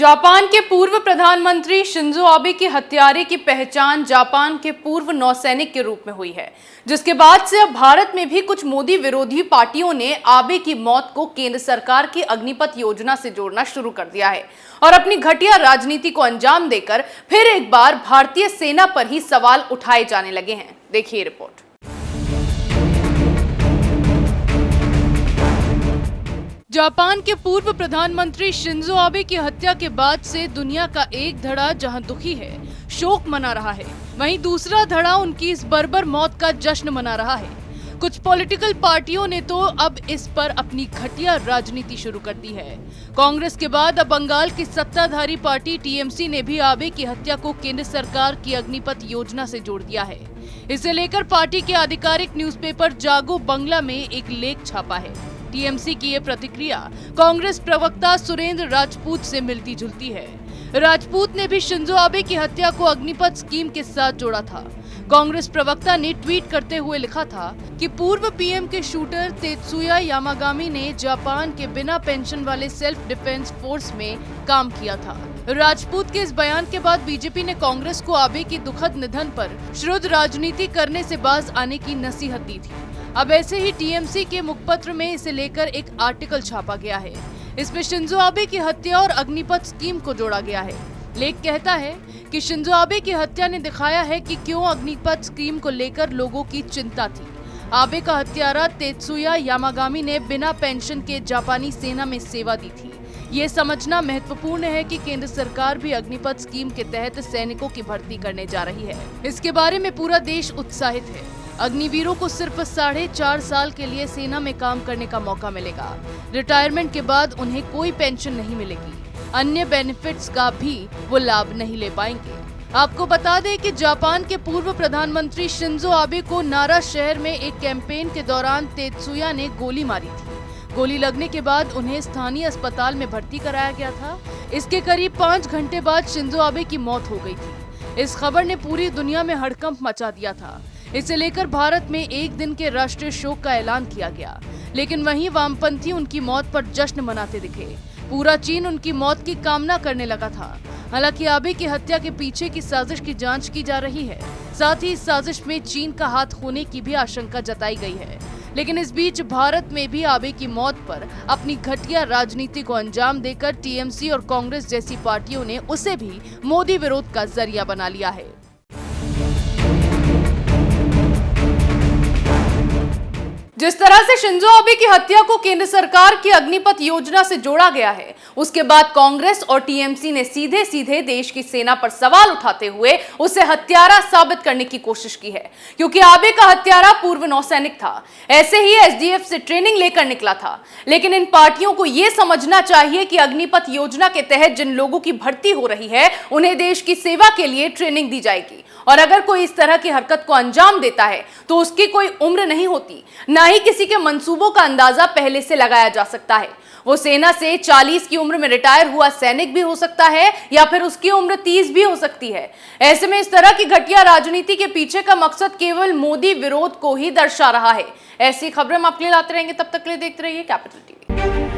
Japan के पूर्व प्रधानमंत्री शिंजो आबे की हत्यारे की पहचान जापान के पूर्व नौसैनिक के रूप में हुई है, जिसके बाद से अब भारत में भी कुछ मोदी विरोधी पार्टियों ने आबे की मौत को केंद्र सरकार की अग्निपथ योजना से जोड़ना शुरू कर दिया है और अपनी घटिया राजनीति को अंजाम देकर फिर एक बार भारतीय सेना पर ही सवाल उठाए जाने लगे हैं। देखिए रिपोर्ट। जापान के पूर्व प्रधानमंत्री शिंजो आबे की हत्या के बाद से दुनिया का एक धड़ा जहां दुखी है, शोक मना रहा है, वहीं दूसरा धड़ा उनकी इस बर्बर मौत का जश्न मना रहा है। कुछ पॉलिटिकल पार्टियों ने तो अब इस पर अपनी घटिया राजनीति शुरू कर दी है। कांग्रेस के बाद अब बंगाल की सत्ताधारी पार्टी टीएमसी ने भी आबे की हत्या को केंद्र सरकार की अग्निपथ योजना से जोड़ दिया है। इसे लेकर पार्टी के आधिकारिक न्यूज़पेपर जागो बंगला में एक लेख छापा है। टीएमसी की ये प्रतिक्रिया कांग्रेस प्रवक्ता सुरेंद्र राजपूत से मिलती जुलती है। राजपूत ने भी शिंजो आबे की हत्या को अग्निपथ स्कीम के साथ जोड़ा था। कांग्रेस प्रवक्ता ने ट्वीट करते हुए लिखा था कि पूर्व पीएम के शूटर तेत्सुया यामागामी ने जापान के बिना पेंशन वाले सेल्फ डिफेंस फोर्स में काम किया था। राजपूत के इस बयान के बाद बीजेपी ने कांग्रेस को आबे की दुखद निधन पर शुद्ध राजनीति करने से बाज आने की नसीहत दी थी। अब ऐसे ही टीएमसी के मुखपत्र में इसे लेकर एक आर्टिकल छापा गया है। इसमें शिंजो आबे की हत्या और अग्निपथ स्कीम को जोड़ा गया है। लेख कहता है कि शिंजो आबे की हत्या ने दिखाया है कि क्यों अग्निपथ स्कीम को लेकर लोगों की चिंता थी। आबे का हत्यारा तेत्सुया यामागामी ने बिना पेंशन के जापानी सेना में सेवा दी थी। ये समझना महत्वपूर्ण है कि केंद्र सरकार भी अग्निपथ स्कीम के तहत सैनिकों की भर्ती करने जा रही है। इसके बारे में पूरा देश उत्साहित है। अग्निवीरों को सिर्फ 4.5 साल के लिए सेना में काम करने का मौका मिलेगा। रिटायरमेंट के बाद उन्हें कोई पेंशन नहीं मिलेगी। अन्य बेनिफिट्स का भी वो लाभ नहीं ले पाएंगे। आपको बता दें कि जापान के पूर्व प्रधानमंत्री शिंजो आबे को नारा शहर में एक कैंपेन के दौरान तेत्सुया ने गोली मारी थी। गोली लगने के बाद उन्हें स्थानीय अस्पताल में भर्ती कराया गया था। इसके करीब 5 घंटे बाद शिंजो आबे की मौत हो गई थी। इस खबर ने पूरी दुनिया में हड़कंप मचा दिया था। इसे लेकर भारत में एक दिन के राष्ट्रीय शोक का ऐलान किया गया, लेकिन वहीं वामपंथी उनकी मौत पर जश्न मनाते दिखे। पूरा चीन उनकी मौत की कामना करने लगा था। हालांकि आबे की हत्या के पीछे की साजिश की जांच की जा रही है। साथ ही इस साजिश में चीन का हाथ होने की भी आशंका जताई गई है। लेकिन इस बीच भारत में भी आबे की मौत पर अपनी घटिया राजनीति को अंजाम देकर टीएमसी और कांग्रेस जैसी पार्टियों ने उसे भी मोदी विरोध का जरिया बना लिया है। जिस तरह से शिंजो आबे की हत्या को केंद्र सरकार की अग्निपथ योजना से जोड़ा गया है, उसके बाद कांग्रेस और टीएमसी ने सीधे सीधे देश की सेना पर सवाल उठाते हुए उसे हत्यारा साबित करने की कोशिश की है, क्योंकि आबे का हत्यारा पूर्व नौसैनिक था। ऐसे ही एसडीएफ से ट्रेनिंग लेकर निकला था। लेकिन इन पार्टियों को यह समझना चाहिए कि अग्निपथ योजना के तहत जिन लोगों की भर्ती हो रही है, उन्हें देश की सेवा के लिए ट्रेनिंग दी जाएगी। और अगर कोई इस तरह की हरकत को अंजाम देता है तो उसकी कोई उम्र नहीं होती, ना ही किसी के मंसूबों का अंदाजा पहले से लगाया जा सकता है। वो सेना से 40 की उम्र में रिटायर हुआ सैनिक भी हो सकता है या फिर उसकी उम्र 30 भी हो सकती है। ऐसे में इस तरह की घटिया राजनीति के पीछे का मकसद केवल मोदी विरोध को ही दर्शा रहा है। ऐसी खबरें हम आपके लिए लाते रहेंगे। तब तक के लिए देखते रहिए कैपिटल टीवी।